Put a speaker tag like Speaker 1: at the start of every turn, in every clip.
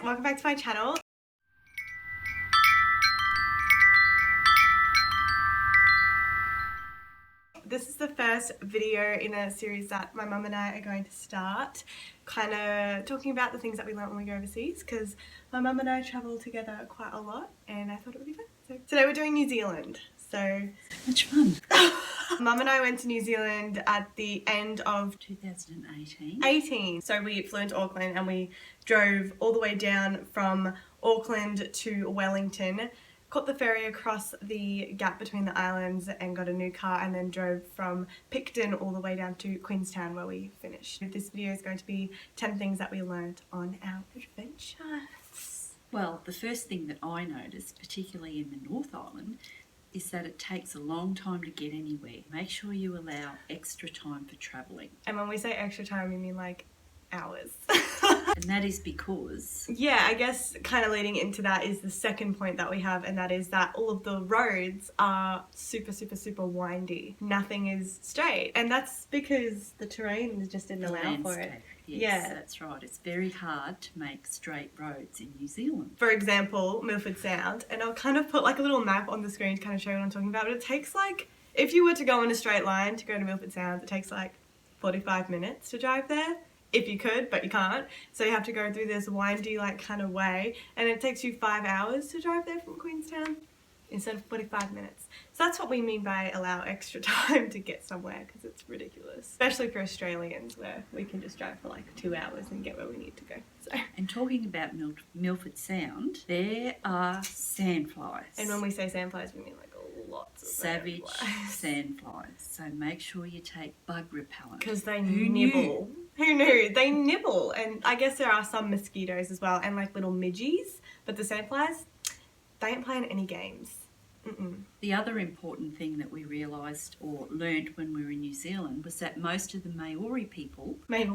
Speaker 1: welcome back to my channel. This is the first video in a series that my mum and I are going to start, kind of talking about the things that we learnt when we go overseas, because my mum and I travel together quite a lot and I thought it would be fun. So today we're doing New Zealand. So
Speaker 2: much fun.
Speaker 1: Mum and I went to New Zealand at the end of
Speaker 2: 2018.
Speaker 1: So we flew into Auckland and we drove all the way down from Auckland to Wellington, caught the ferry across the gap between the islands and got a new car, and then drove from Picton all the way down to Queenstown where we finished. This video is going to be 10 things that we learned on our adventures.
Speaker 2: Well, the first thing that I noticed, particularly in the North Island, is that it takes a long time to get anywhere. Make sure you allow extra time for travelling.
Speaker 1: And when we say extra time, we mean like hours.
Speaker 2: And that is because...
Speaker 1: Yeah, I guess kind of leading into that is the second point that we have, and that is that all of the roads are super windy. Nothing is straight. And that's because the terrain just didn't allow for it.
Speaker 2: Yes,
Speaker 1: yeah,
Speaker 2: that's right. It's very hard to make straight roads in New Zealand.
Speaker 1: For example, Milford Sound, and I'll kind of put like a little map on the screen to kind of show you what I'm talking about, but it takes like, if you were to go in a straight line to go to Milford Sound, it takes like 45 minutes to drive there. If you could, but you can't. So you have to go through this windy like kind of way, and it takes you 5 hours to drive there from Queenstown instead of 45 minutes. So that's what we mean by allow extra time to get somewhere, because it's ridiculous. Especially for Australians, where we can just drive for like 2 hours and get where we need to go. So.
Speaker 2: And talking about Milford Sound, there are sandflies.
Speaker 1: And when we say sandflies, we mean like lots of
Speaker 2: savage sandflies. So make sure you take bug repellent.
Speaker 1: Because they nibble. Who knew? They nibble. And I guess there are some mosquitoes as well, and like little midgies. But the sandflies, they ain't playing any games.
Speaker 2: The other important thing that we realised or learned when we were in New Zealand was that most of the Maori people...
Speaker 1: Maori?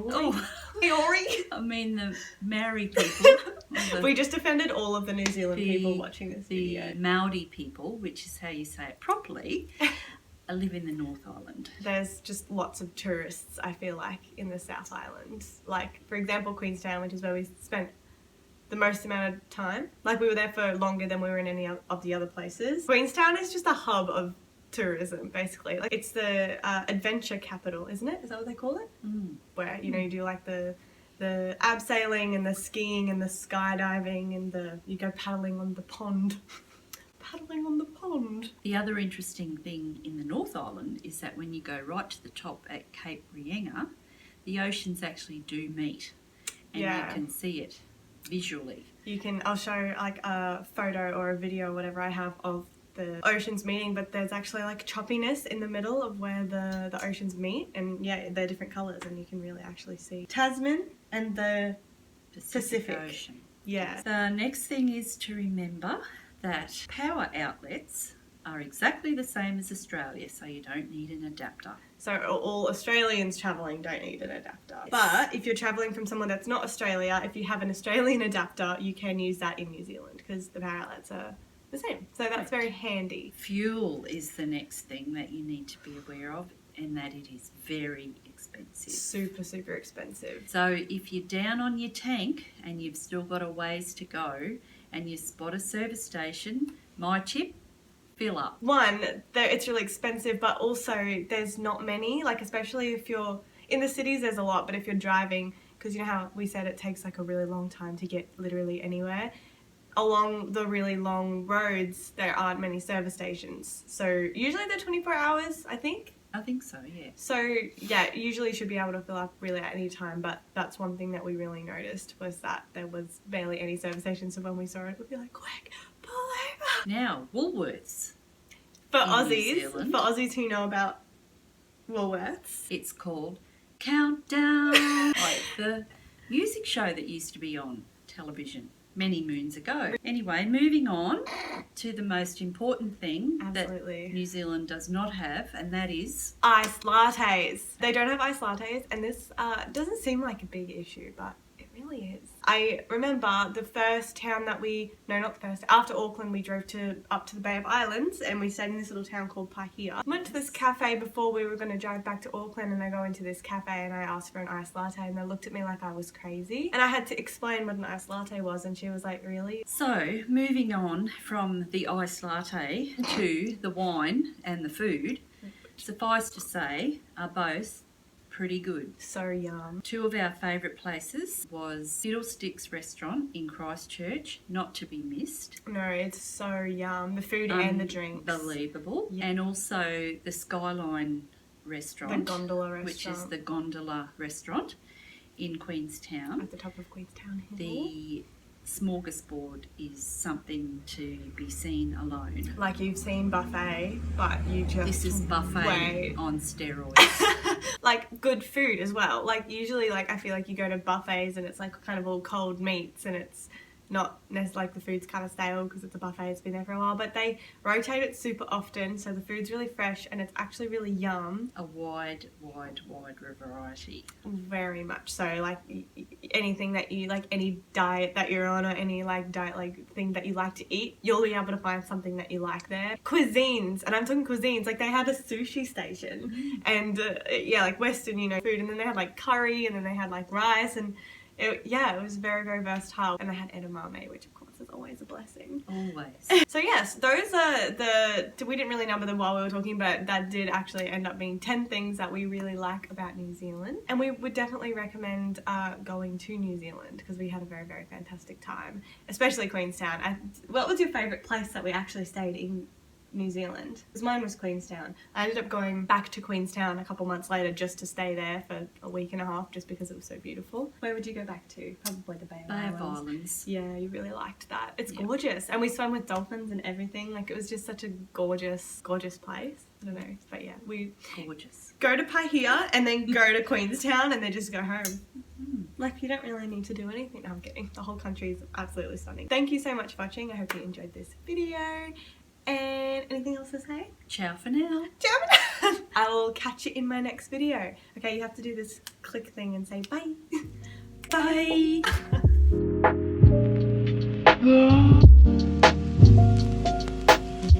Speaker 2: I mean the Maori people.
Speaker 1: We just offended all of the New Zealand people watching this video.
Speaker 2: The Maori people, which is how you say it properly, live in the North Island.
Speaker 1: There's just lots of tourists, I feel like, in the South Island. Like, for example, Queenstown, which is where we spent the most amount of time. Like, we were there for longer than we were in any of the other places. Queenstown is just a hub of tourism, basically. Like, it's the adventure capital, isn't it? Is that what they call it? Where, you know, you do like the abseiling and the skiing and the skydiving and you go paddling on the pond. Paddling on the pond.
Speaker 2: The other interesting thing in the North Island is that when you go right to the top at Cape Reinga, the oceans actually do meet, and you can see it visually. I'll show like a photo or a video or whatever I have of the
Speaker 1: oceans meeting, but there's actually like choppiness in the middle of where the oceans meet, and yeah, they're different colours, and you can really actually see Tasman and the Pacific
Speaker 2: Ocean.
Speaker 1: Yeah.
Speaker 2: The next thing is to remember that power outlets are exactly the same as Australia, so you don't need an adapter.
Speaker 1: So all Australians travelling don't need an adapter. Yes. But if you're travelling from somewhere that's not Australia, if you have an Australian adapter, you can use that in New Zealand, because the power outlets are the same. So that's very handy.
Speaker 2: Fuel is the next thing that you need to be aware of, and that it is very expensive.
Speaker 1: Super expensive.
Speaker 2: So if you're down on your tank and you've still got a ways to go and you spot a service station, my tip, fill up.
Speaker 1: One, it's really expensive, but also there's not many, like especially if you're in the cities there's a lot, but if you're driving, because you know how we said it takes like a really long time to get literally anywhere, along the really long roads there aren't many service stations. So usually they're 24 hours, I think.
Speaker 2: I think so, yeah.
Speaker 1: So yeah, usually you should be able to fill up really at any time, but that's one thing that we really noticed, was that there was barely any service stations, so when we saw it we'd be like, quick, pull over.
Speaker 2: Now, Woolworths.
Speaker 1: For Aussies who know about Woolworths,
Speaker 2: it's called Countdown, like the music show that used to be on television many moons ago. Anyway, moving on to the most important thing that New Zealand does not have, and that is
Speaker 1: iced lattes. They don't have iced lattes, and this doesn't seem like a big issue, but it really is. I remember the first town that after Auckland we drove up to the Bay of Islands, and we stayed in this little town called Paihia. Went to this cafe before we were going to drive back to Auckland, and I go into this cafe and I asked for an iced latte, and they looked at me like I was crazy. And I had to explain what an iced latte was, and she was like, really?
Speaker 2: So, moving on from the iced latte to the wine and the food, suffice to say, are both pretty good.
Speaker 1: So yum.
Speaker 2: Two of our favourite places was Fiddlesticks Restaurant in Christchurch, not to be missed.
Speaker 1: No, it's so yum. The food and the drinks.
Speaker 2: Unbelievable. Yeah. And also the Skyline Restaurant.
Speaker 1: The Gondola Restaurant.
Speaker 2: Which is the Gondola Restaurant in Queenstown.
Speaker 1: At the top of Queenstown Hill.
Speaker 2: The smorgasbord is something to be seen alone.
Speaker 1: Like you've seen buffet, but you just
Speaker 2: This is buffet on steroids.
Speaker 1: Like good food as well. Like usually, like I feel like you go to buffets and it's like kind of all cold meats, and it's not like the food's kind of stale because it's a buffet, it's been there for a while, but they rotate it super often, so the food's really fresh and it's actually really yum.
Speaker 2: A wide variety.
Speaker 1: Very much so. Like anything that you like, any diet that you're on, or any like diet like thing that you like to eat, you'll be able to find something that you like there. Cuisines, and I'm talking cuisines, like they had a sushi station and yeah, like Western, you know, food, and then they had like curry, and then they had like rice, and it was very, very versatile. And they had edamame, which of course is always a blessing.
Speaker 2: Always.
Speaker 1: So yes, those are we didn't really number them while we were talking, but that did actually end up being 10 things that we really like about New Zealand. And we would definitely recommend going to New Zealand because we had a very, very fantastic time, especially Queenstown. What was your favourite place that we actually stayed in New Zealand? Because mine was Queenstown. I ended up going back to Queenstown a couple months later just to stay there for a week and a half just because it was so beautiful. Where would you go back to? Probably the Bay of
Speaker 2: Islands.
Speaker 1: Yeah, you really liked that. It's gorgeous. And we swam with dolphins and everything. Like it was just such a gorgeous, gorgeous place. I don't know. But yeah, we
Speaker 2: gorgeous.
Speaker 1: Go to Paihia and then go to Queenstown and then just go home. Like you don't really need to do anything. No, I'm kidding. The whole country is absolutely stunning. Thank you so much for watching. I hope you enjoyed this video. And anything else to say?
Speaker 2: Ciao for now.
Speaker 1: Ciao for now. I will catch you in my next video. Okay, you have to do this click thing and say bye. Bye.